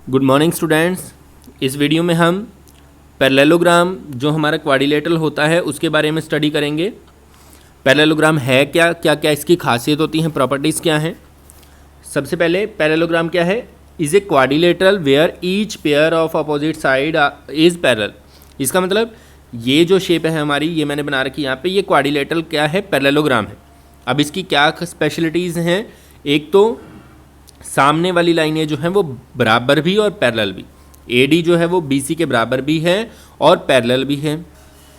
Good morning students. इस video में हम पैरेललोग्राम जो हमारा क्वाड्रिलेटरल होता है उसके बारे में स्टडी करेंगे। पैरेललोग्राम है क्या, क्या क्या इसकी खासियत होती हैं, प्रॉपर्टीज़ क्या हैं। सबसे पहले पैरेललोग्राम क्या है? Is a quadrilateral where each pair of opposite side is parallel. इसका मतलब ये जो शेप है हमारी, ये मैंने बना रखी यहाँ पे, ये क्वाड्रिलेटरल क्या है? पैरेललोग्राम है। अब इसकी क्या स्पेशलिटीज़ हैं? एक तो सामने वाली लाइनें जो हैं वो बराबर भी और पैरेलल भी। AD जो है वो BC के बराबर भी है और पैरेलल भी है।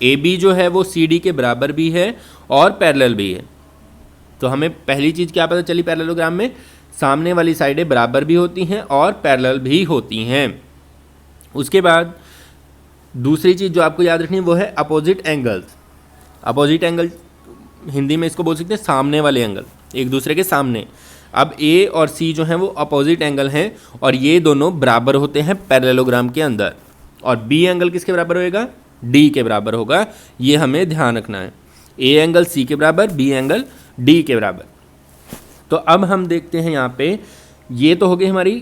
AB जो है वो CD के बराबर भी है और पैरेलल भी है। तो हमें पहली चीज़ क्या पता चली पैरेललोग्राम में? सामने वाली साइडें बराबर भी होती हैं और पैरेलल भी होती हैं। उसके बाद दूसरी चीज़ जो आपको याद रखनी है वो है opposite angles. Opposite angle Hindi में इसको बोल सकते हैं सामने वाले एंगल, एक दूसरे के सामने। अब A और C जो हैं वो अपोजिट एंगल हैं और ये दोनों बराबर होते हैं पैरेललोग्राम के अंदर। और B एंगल किसके बराबर होएगा? D के बराबर होगा। ये हमें ध्यान रखना है। A एंगल C के बराबर, B एंगल D के बराबर। तो अब हम देखते हैं यहाँ पे, ये तो हो गई हमारी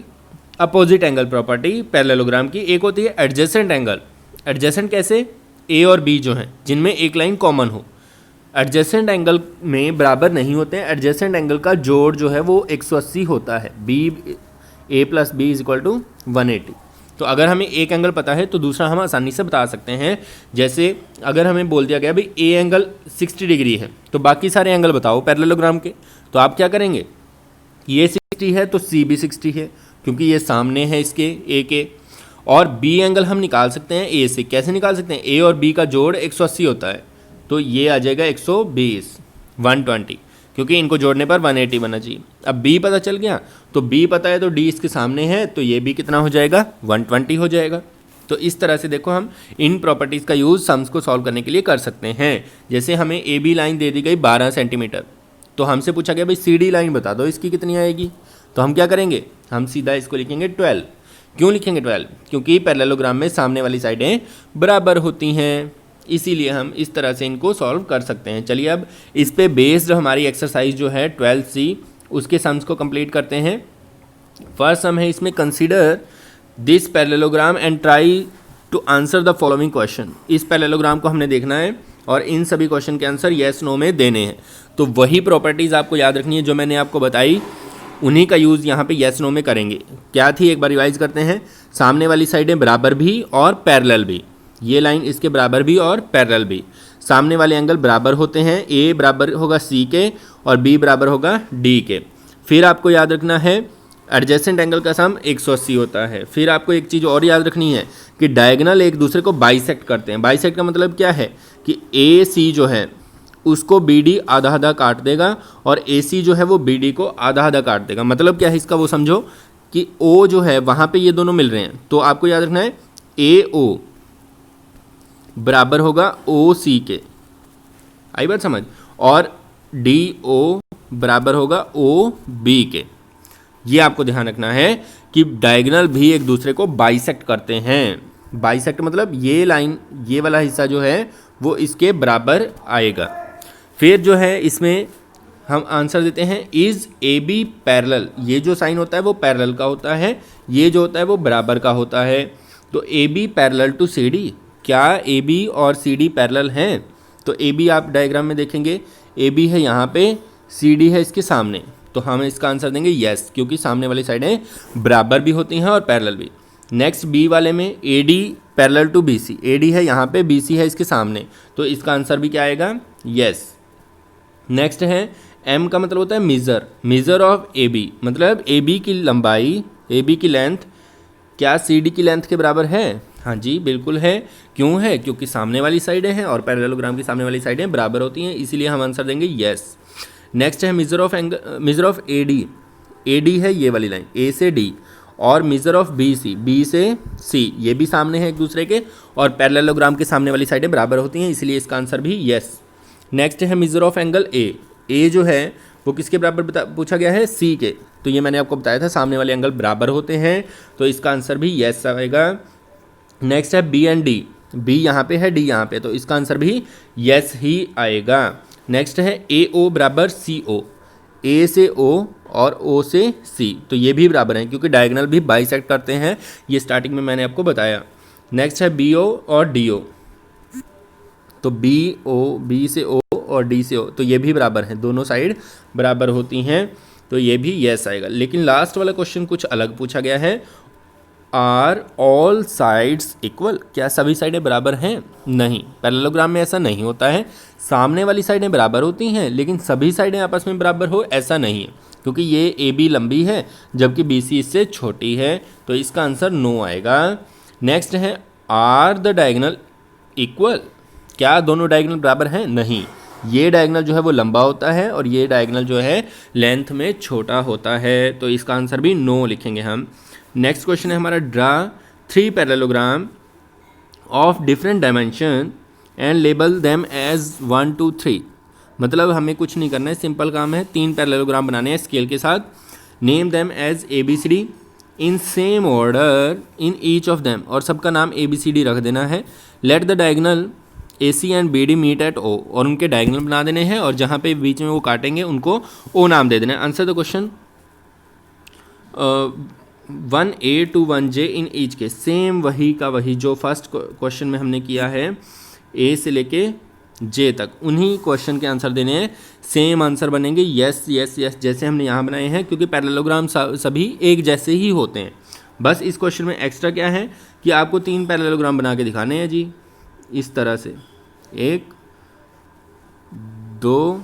अपोजिट एंगल प्रॉपर्टी पैरेललोग्राम की। एक होती है एडजेसेंट एंगल। एडजेसेंट कैसे? A और B जो हैं जिनमें एक लाइन कॉमन हो। एडजेसेंट एंगल में बराबर नहीं होते हैं। एडजेसेंट एंगल का जोड़ जो है वो 180 होता है। A plus B is equal to 180। तो अगर हमें एक एंगल पता है तो दूसरा हम आसानी से बता सकते हैं। जैसे अगर हमें बोल दिया गया भाई A एंगल 60 डिग्री है तो बाकी सारे एंगल बताओ पैरेललोग्राम के। तो आप क्या करेंगे? ये 60 है तो C भी 60 है क्योंकि ये सामने है इसके A के। और B एंगल हम निकाल सकते हैं A से। कैसे निकाल सकते हैं? A और B का जोड़ 180 होता है तो ये आ जाएगा 120, 120, क्योंकि इनको जोड़ने पर 180 बनना चाहिए। अब B पता चल गया तो B पता है तो D इसके सामने है तो ये भी कितना हो जाएगा? 120 हो जाएगा। तो इस तरह से देखो हम इन प्रॉपर्टीज़ का यूज़ सम्स को सॉल्व करने के लिए कर सकते हैं। जैसे हमें AB लाइन दे दी गई 12 सेंटीमीटर, तो हमसे पूछा गया भाई CD लाइन बता दो इसकी कितनी आएगी। तो हम क्या करेंगे? हम सीधा इसको लिखेंगे 12। क्यों लिखेंगे 12? क्योंकि पैरेललोग्राम में सामने वाली साइडें बराबर होती हैं, इसीलिए हम इस तरह से इनको सॉल्व कर सकते हैं। चलिए अब इस पे बेस्ड हमारी एक्सरसाइज जो है 12C, उसके सम्स को कंप्लीट करते हैं। फर्स्ट सम है इसमें, consider this parallelogram and try to answer the following question. इस पैरेललोग्राम को हमने देखना है और इन सभी क्वेश्चन के आंसर येस नो में देने हैं। तो वही प्रॉपर्टीज़ आपको याद रखनी है जो मैंने आपको बताई, उन्हीं का यूज़ यहाँ पे येस नो में करेंगे। क्या थी, एक बार रिवाइज करते हैं। सामने वाली साइडें बराबर भी और पैरेलल भी। ये लाइन इसके बराबर भी और पैरेलल भी। सामने वाले एंगल बराबर होते हैं। A बराबर होगा C के और B बराबर होगा D के। फिर आपको याद रखना है एडजेसेंट एंगल का सम 180 होता है। फिर आपको एक चीज़ और याद रखनी है कि डायगोनल एक दूसरे को बाइसेक्ट करते हैं। बाइसेक्ट का मतलब क्या है कि AC जो है उसको BD आधा आधा काट देगा और AC जो है वो BD को आधा आधा काट देगा। मतलब क्या है इसका, वो समझो कि O जो है वहाँ पे ये दोनों मिल रहे हैं तो आपको याद रखना है AO बराबर होगा OC के। आई बात समझ? और DO बराबर होगा OB के। ये आपको ध्यान रखना है कि डायगोनल भी एक दूसरे को बाइसेक्ट करते हैं। बाइसेक्ट मतलब ये लाइन, ये वाला हिस्सा जो है वो इसके बराबर आएगा। फिर जो है इसमें हम आंसर देते हैं इज़ AB पैरेलल। ये जो साइन होता है वो पैरेलल का होता है, ये जो होता है वो बराबर का होता है। तो AB पैरेलल टू CD। क्या AB और CD पैरेलल हैं? तो AB आप डायग्राम में देखेंगे, AB है यहाँ पे, CD है इसके सामने, तो हम इसका आंसर देंगे यस, क्योंकि सामने वाली साइडें बराबर भी होती हैं और पैरेलल भी। नेक्स्ट B वाले में AD parallel to BC। AD है यहाँ पे, BC है इसके सामने, तो इसका आंसर भी क्या आएगा? यस। नेक्स्ट है M का मतलब होता है मेज़र। मेज़र ऑफ AB मतलब AB की लंबाई, AB की लेंथ क्या CD की लेंथ के बराबर है? हाँ जी बिल्कुल है। क्यों है? क्योंकि सामने वाली साइडें हैं और पैरेललोग्राम की सामने वाली साइडें बराबर होती हैं, इसीलिए हम आंसर देंगे यस। नेक्स्ट है मेजर ऑफ AD। AD है ये वाली लाइन, A से D, और मेजर ऑफ BC, B से C, ये भी सामने है एक दूसरे के और पैरेललोग्राम के सामने वाली साइडें बराबर होती हैं, इसलिए इसका आंसर भी यस। नेक्स्ट है major of angle A। A जो है वो किसके बराबर पूछा गया है? C के। तो ये मैंने आपको बताया था सामने वाले एंगल बराबर होते हैं, तो इसका आंसर भी यस आएगा। नेक्स्ट है B एंड D। B यहाँ पे है, D यहाँ पे, तो इसका आंसर भी यस ही आएगा। नेक्स्ट है AO बराबर CO। ए से ओ और ओ से सी, तो ये भी बराबर हैं क्योंकि डायगोनल भी बाइसेक्ट करते हैं, ये स्टार्टिंग में मैंने आपको बताया। नेक्स्ट है बी ओ और डी ओ, तो बी ओ, बी से ओ और डी से ओ, तो ये भी बराबर हैं, दोनों साइड बराबर होती हैं, तो ये भी यस आएगा। लेकिन लास्ट वाला क्वेश्चन कुछ अलग पूछा गया है, आर ऑल साइड्स इक्वल, क्या सभी साइडें बराबर हैं? नहीं, पैरेललोग्राम में ऐसा नहीं होता है, सामने वाली साइडें बराबर होती हैं लेकिन सभी साइडें आपस में बराबर हो ऐसा नहीं है, क्योंकि ये ए बी लंबी है जबकि बी सी इससे छोटी है, तो इसका आंसर नो आएगा। नेक्स्ट है आर द डायगोनल इक्वल, क्या दोनों डायगोनल बराबर हैं? नहीं, ये डायगोनल जो है वो लंबा होता है और ये डायगोनल जो है लेंथ में छोटा होता है, तो इसका आंसर भी नो लिखेंगे हम। नेक्स्ट क्वेश्चन है हमारा, draw 3 parallelogram of different dimension and label them as 1 2 3, मतलब हमें कुछ नहीं करना है, सिंपल काम है, 3 पैरेललोग्राम बनाने हैं स्केल के साथ, name them as A B C D in same order in each of them, और सबका नाम ए बी सी डी रख देना है। Let the diagonal A C and B D meet at O, और उनके डायगोनल बना देने हैं और जहाँ पे बीच में वो काटेंगे उनको ओ नाम दे देना है। Answer the question 1A to 1J in each के, सेम वही का वही जो फर्स्ट क्वेश्चन में हमने किया है ए से लेके जे तक, उन्हीं क्वेश्चन के आंसर देने हैं, सेम आंसर बनेंगे, यस यस यस, जैसे हमने यहाँ बनाए हैं, क्योंकि पैरेललोग्राम सभी एक जैसे ही होते हैं। बस इस क्वेश्चन में एक्स्ट्रा क्या है कि आपको 3 पैरेललोग्राम बना के दिखाने हैं जी, इस तरह से, 1 2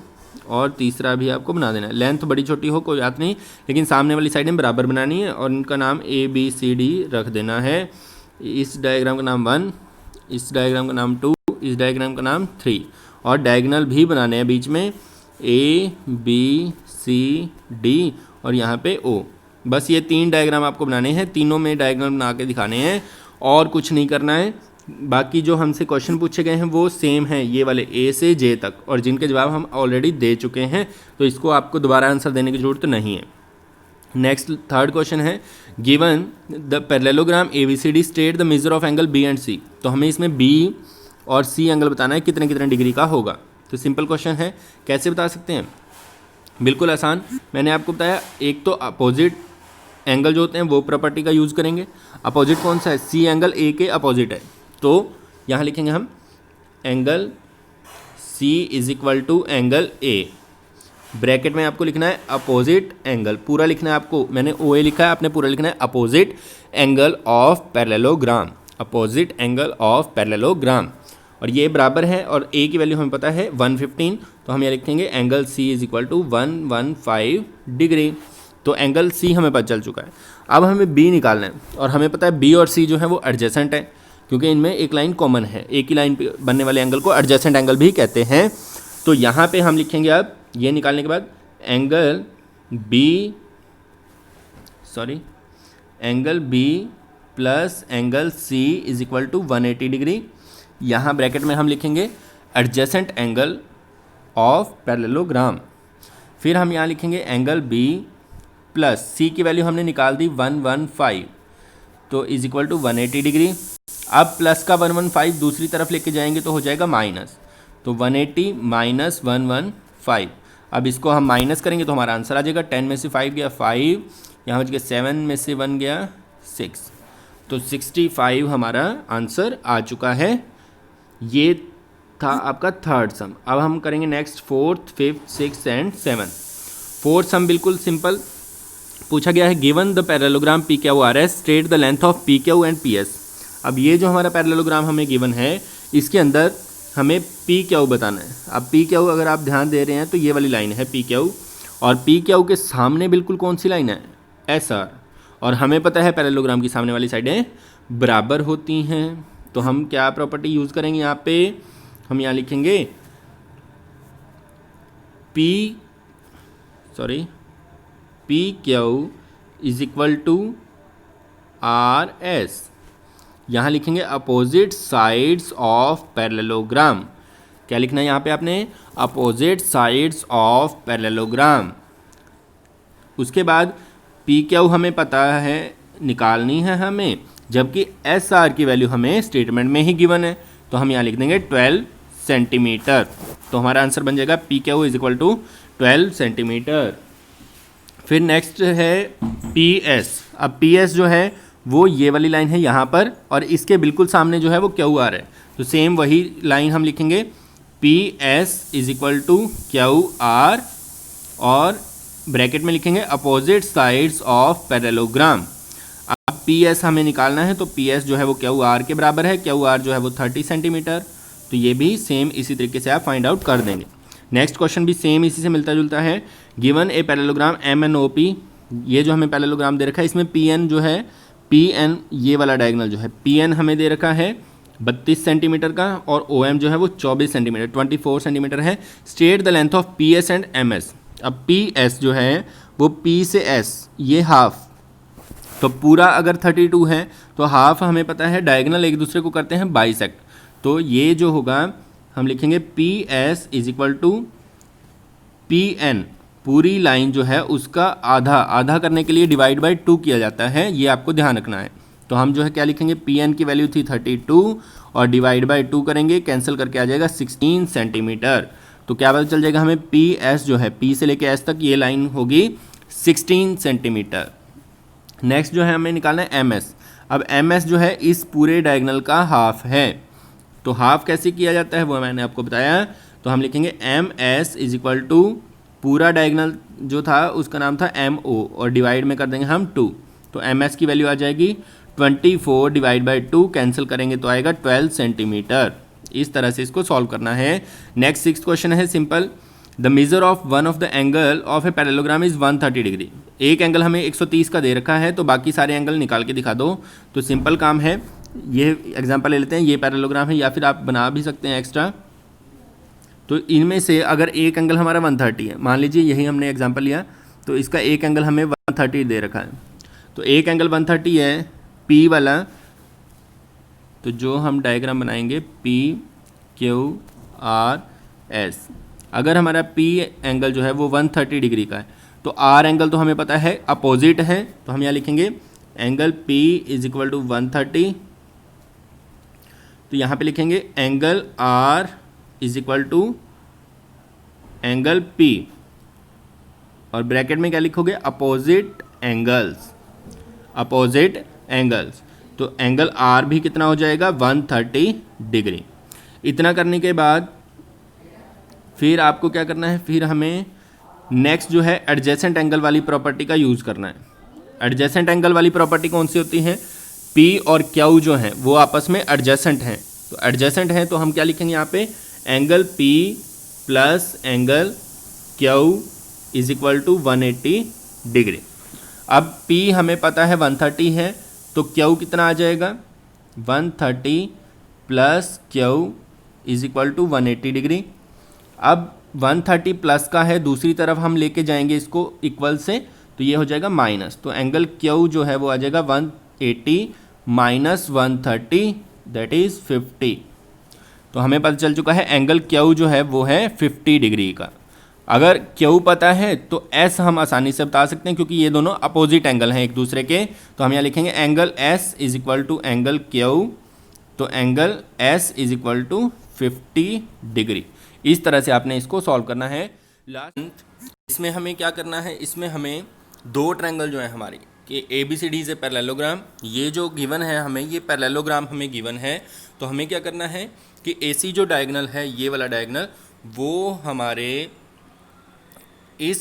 और तीसरा भी आपको बना देना है। लेंथ बड़ी छोटी हो कोई बात नहीं, लेकिन सामने वाली साइडें बराबर बनानी है और इनका नाम ए बी सी डी रख देना है। इस डायग्राम का नाम 1, इस डायग्राम का नाम 2, इस डायग्राम का नाम 3, और डायगोनल भी बनाने हैं बीच में ए बी सी डी और यहाँ पे ओ। बस ये 3 डायग्राम आपको बनाने हैं, तीनों में डायगोनल बना के दिखाने हैं और कुछ नहीं करना है। बाकी जो हमसे क्वेश्चन पूछे गए हैं वो सेम हैं, ये वाले ए से जे तक, और जिनके जवाब हम ऑलरेडी दे चुके हैं, तो इसको आपको दोबारा आंसर देने की ज़रूरत नहीं है। नेक्स्ट थर्ड क्वेश्चन है, given the parallelogram A B C D state the measure of angle B and C, तो हमें इसमें बी और सी एंगल बताना है कितने कितने डिग्री का होगा। तो सिंपल क्वेश्चन है, कैसे बता सकते हैं? बिल्कुल आसान, मैंने आपको बताया, एक तो अपोजिट एंगल जो होते हैं वो प्रॉपर्टी का यूज़ करेंगे। अपोजिट कौन सा है? सी एंगल ए के अपोजिट है, तो यहाँ लिखेंगे हम angle C is equal to angle A, bracket में आपको लिखना है अपोजिट एंगल, पूरा लिखना है आपको, मैंने OA लिखा है, आपने पूरा लिखना है opposite angle of parallelogram, opposite angle of parallelogram, और ये बराबर है, और A की वैल्यू हमें पता है 115, तो हम ये लिखेंगे angle C is equal to 115 degree, तो एंगल C हमें पता चल चुका है। अब हमें B निकालना है, और हमें पता है B और C जो है वो एडजेसेंट है, क्योंकि इनमें एक लाइन कॉमन है, एक ही लाइन पे बनने वाले एंगल को एडजेसेंट एंगल भी कहते हैं। तो यहाँ पे हम लिखेंगे, अब ये निकालने के बाद angle B plus angle C is equal to 180 degree, यहाँ ब्रैकेट में हम लिखेंगे एडजेसेंट एंगल ऑफ पैरेललोग्राम, फिर हम यहाँ लिखेंगे एंगल B प्लस C की वैल्यू हमने निकाल दी 115, तो इज इक्वल टू 180 डिग्री। अब प्लस का 115 दूसरी तरफ लेके जाएंगे तो हो जाएगा माइनस, तो 180 माइनस 115, अब इसको हम माइनस करेंगे तो हमारा आंसर आ जाएगा, 10 में से 5 गया 5, यहाँ बच गया 7 में से 1 गया 6, तो 65 हमारा आंसर आ चुका है। ये था आपका थर्ड सम। अब हम करेंगे next fourth, fifth, six and 7। Fourth सम बिल्कुल सिंपल पूछा गया है, given the parallelogram P Q R S straight the length of P Q and P S. अब ये जो हमारा पैरेललोग्राम हमें गिवन है, इसके अंदर हमें पी क्यू बताना है। अब पी क्यू अगर आप ध्यान दे रहे हैं तो ये वाली लाइन है पी क्यू, और पी क्यू के सामने बिल्कुल कौन सी लाइन है? एस आर, और हमें पता है पैरेललोग्राम की सामने वाली साइडें बराबर होती हैं, तो हम क्या प्रॉपर्टी यूज़ करेंगे यहाँ पे? हम यहाँ लिखेंगे P Q is equal to R S, यहाँ लिखेंगे अपोजिट साइड्स ऑफ पैरेललोग्राम। क्या लिखना है यहाँ पे आपने? Opposite sides of parallelogram. उसके बाद पी क्यू हमें पता है निकालनी है हमें, जबकि एस आर की वैल्यू हमें स्टेटमेंट में ही गिवन है, तो हम यहाँ लिख देंगे 12 सेंटीमीटर, तो हमारा आंसर बन जाएगा P Q is equal to 12 centimetre. फिर नेक्स्ट है पी एस। अब पी एस जो है वो ये वाली लाइन है यहाँ पर, और इसके बिल्कुल सामने जो है वो क्यू आर है, तो सेम वही लाइन हम लिखेंगे P S is equal to Q R, और ब्रैकेट में लिखेंगे अपोजिट साइड्स ऑफ पैरेललोग्राम। अब पी एस हमें निकालना है, तो पी एस जो है वो क्यू आर के बराबर है, क्यू आर जो है वो 30 सेंटीमीटर, तो ये भी सेम इसी तरीके से आप फाइंड आउट कर देंगे। नेक्स्ट क्वेश्चन भी सेम इसी से मिलता जुलता है। Given a parallelogram M N O P, ये जो हमें पैरेललोग्राम दे रखा है इसमें पी एन जो है, पी एन ये वाला डायगोनल जो है पी एन हमें दे रखा है 32 सेंटीमीटर का, और ओ एम जो है वो 24 सेंटीमीटर 24 सेंटीमीटर है। State the length of P S and M S. अब पी एस जो है वो पी से एस ये हाफ, तो पूरा अगर 32 है तो हाफ हमें पता है डायगोनल एक दूसरे को करते हैं बाइसेक्ट, तो ये जो होगा हम लिखेंगे P S is equal to P N, पूरी लाइन जो है उसका आधा, आधा करने के लिए डिवाइड बाई 2 किया जाता है, ये आपको ध्यान रखना है। तो हम जो है क्या लिखेंगे, पी एन की वैल्यू थी 32 और डिवाइड बाई 2 करेंगे, कैंसिल करके आ जाएगा 16 सेंटीमीटर। तो क्या पता चल जाएगा हमें पी एस जो है पी से लेके एस तक ये लाइन होगी 16 सेंटीमीटर। नेक्स्ट जो है हमें निकालना है एम एस। अब एम एस जो है इस पूरे डायगोनल का हाफ है, तो हाफ कैसे किया जाता है वो मैंने आपको बताया। तो हम लिखेंगे M S is equal to पूरा डायगोनल जो था उसका नाम था एम ओ, और डिवाइड में कर देंगे हम 2, तो एम एस की वैल्यू आ जाएगी 24 डिवाइड बाई 2, कैंसिल करेंगे तो आएगा 12 सेंटीमीटर। इस तरह से इसको सॉल्व करना है। नेक्स्ट 6th क्वेश्चन है simple. The measure of one of the angle of a parallelogram is 130 degree. एक एंगल हमें 130 का दे रखा है, तो बाकी सारे एंगल निकाल के दिखा दो। तो सिंपल काम है, ये एग्जांपल ले लेते हैं, ये पैरेललोग्राम है, या फिर आप बना भी सकते हैं एक्स्ट्रा। तो इनमें से अगर एक एंगल हमारा 130 है, मान लीजिए यही हमने एग्जांपल लिया, तो इसका एक एंगल हमें 130 दे रखा है, तो एक एंगल 130 है P वाला, तो जो हम डायग्राम बनाएंगे P Q R S, अगर हमारा P एंगल जो है वो 130 डिग्री का है, तो R एंगल तो हमें पता है अपोजिट है, तो हम यहाँ लिखेंगे angle P is equal to 130, तो यहाँ पे लिखेंगे angle R is equal to angle P, और ब्रैकेट में क्या लिखोगे, अपोजिट एंगल्स, अपोजिट एंगल्स। तो एंगल R भी कितना हो जाएगा 130 डिग्री। इतना करने के बाद फिर आपको क्या करना है, फिर हमें नेक्स्ट जो है एडजेसेंट एंगल वाली प्रॉपर्टी का यूज़ करना है। एडजेसेंट एंगल वाली प्रॉपर्टी कौन सी होती है, P और Q जो हैं वो आपस में एडजेसेंट हैं, तो एडजेसेंट हैं तो हम क्या लिखेंगे यहाँ पे, angle P plus angle Q is equal to 180 degree. अब P हमें पता है 130 है, तो Q कितना आ जाएगा 130 plus Q is equal to 180 degree. अब 130 प्लस का है, दूसरी तरफ हम लेके जाएंगे इसको इक्वल से, तो ये हो जाएगा माइनस, तो एंगल Q जो है वो आ जाएगा 180 माइनस 130 दैट इज़ 50। तो हमें पता चल चुका है एंगल Q जो है वो है 50 डिग्री का। अगर Q पता है तो S हम आसानी से बता सकते हैं, क्योंकि ये दोनों अपोजिट एंगल हैं एक दूसरे के, तो हम यहाँ लिखेंगे angle S is equal to angle Q, तो angle S is equal to 50 degree. इस तरह से आपने इसको सॉल्व करना है। लास्ट इसमें हमें क्या करना है, इसमें हमें दो ट्रायंगल जो है हमारी कि ABCD इज ए पैरेललोग्राम, ये जो गिवन है हमें, ये पैरेललोग्राम हमें गिवन है, तो हमें क्या करना है कि AC जो डायगोनल है ये वाला डायगोनल, वो हमारे इस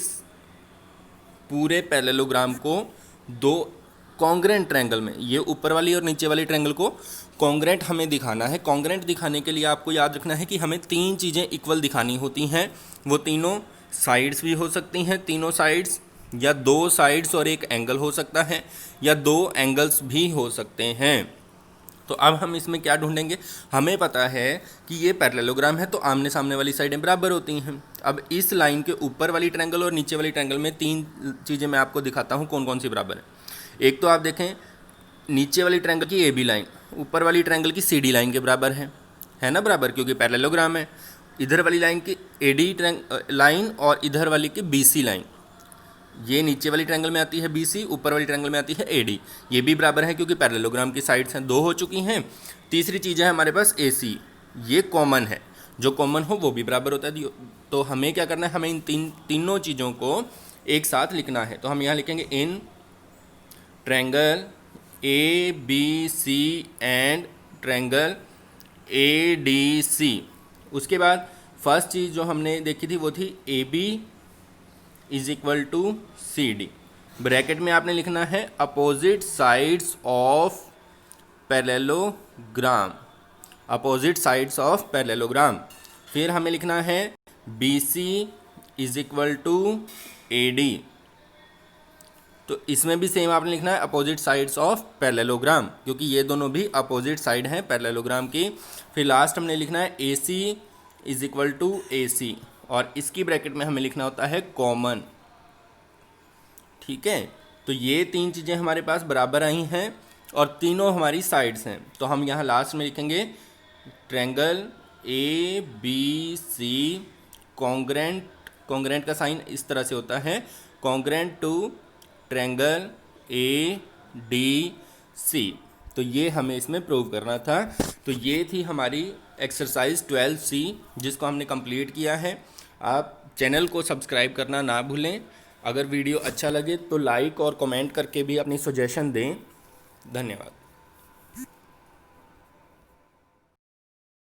पूरे पैरेललोग्राम को दो कॉन्ग्रेंट ट्रायंगल में, ये ऊपर वाली और नीचे वाली ट्रायंगल को कॉन्ग्रेंट हमें दिखाना है। कॉन्ग्रेंट दिखाने के लिए आपको याद रखना है कि हमें तीन चीज़ें इक्वल दिखानी होती हैं, वो तीनों साइड्स भी हो सकती हैं, तीनों साइड्स, या दो साइड्स और एक एंगल हो सकता है, या दो एंगल्स भी हो सकते हैं। तो अब हम इसमें क्या ढूंढेंगे, हमें पता है कि ये पैरेललोग्राम है तो आमने सामने वाली साइडें बराबर होती हैं। अब इस लाइन के ऊपर वाली ट्रायंगल और नीचे वाली ट्रायंगल में तीन चीज़ें मैं आपको दिखाता हूँ कौन कौन सी बराबर है। एक तो आप देखें नीचे वाली ट्रायंगल की AB लाइन ऊपर वाली ट्रायंगल की CD लाइन के बराबर है ना बराबर, क्योंकि पैरेललोग्राम है। इधर वाली लाइन की AD लाइन और इधर वाली की BC लाइन, ये नीचे वाली ट्रायंगल में आती है BC, ऊपर वाली ट्रायंगल में आती है AD, ये भी बराबर है क्योंकि पैरेललोग्राम की साइड्स हैं, दो हो चुकी हैं। तीसरी चीज़ है हमारे पास AC, ये कॉमन है, जो कॉमन हो वो भी बराबर होता है। तो हमें क्या करना है, हमें इन तीनों चीज़ों को एक साथ लिखना है। तो हम यहाँ लिखेंगे in triangle A B C and triangle A D C. उसके बाद फर्स्ट चीज़ जो हमने देखी थी वो थी A B is equal to C D. Bracket में आपने लिखना है opposite sides of parallelogram, opposite sides of parallelogram. फिर हमें लिखना है B C is equal to A D. तो इसमें भी सेम आपने लिखना है अपोजिट साइड्स ऑफ पैरेललोग्राम, क्योंकि ये दोनों भी अपोजिट साइड हैं पैरेललोग्राम की। फिर लास्ट हमने लिखना है ए सी इज इक्वल टू ए सी, और इसकी ब्रैकेट में हमें लिखना होता है कॉमन। ठीक है, तो ये तीन चीज़ें हमारे पास बराबर आई हैं और तीनों हमारी साइड्स हैं। तो हम यहाँ लास्ट में लिखेंगे triangle A B C congruent, congruent का साइन इस तरह से होता है, congruent to triangle A D C. तो ये हमें इसमें प्रूव करना था। तो ये थी हमारी एक्सरसाइज 12C जिसको हमने कंप्लीट किया है। आप चैनल को सब्सक्राइब करना ना भूलें। अगर वीडियो अच्छा लगे तो लाइक और कमेंट करके भी अपनी सजेशन दें। धन्यवाद।